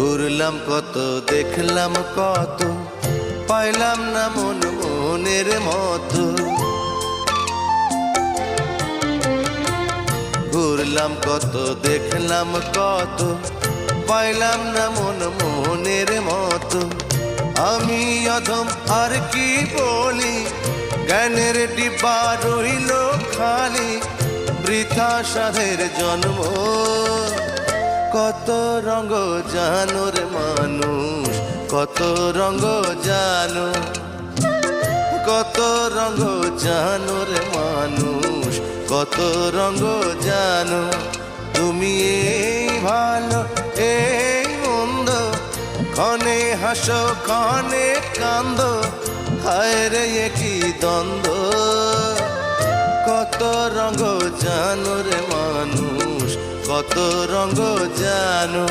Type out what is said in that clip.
ঘুরলাম কত, দেখলাম কত, পাইলাম না মন মনের মতো। ঘুরলাম কত, দেখলাম কত, পাইলাম না মন মনের মতো। আমি অধম আর কি বলি, জ্ঞানের ডিব্বা রইল খালি, বৃথা সাধের জন্ম। কত রঙ জানো রে মানুষ, কত রঙ জানো, কত রঙ জানো রে মানুষ, কত রঙ জানো। তুমি এই ভালো এই মন্দ, ক্ষণে হাসো ক্ষণে কান্দো, হায় রে কি দ্বন্দ্ব। কত রঙ জানো রে মানুষ, কত রঙ জানো।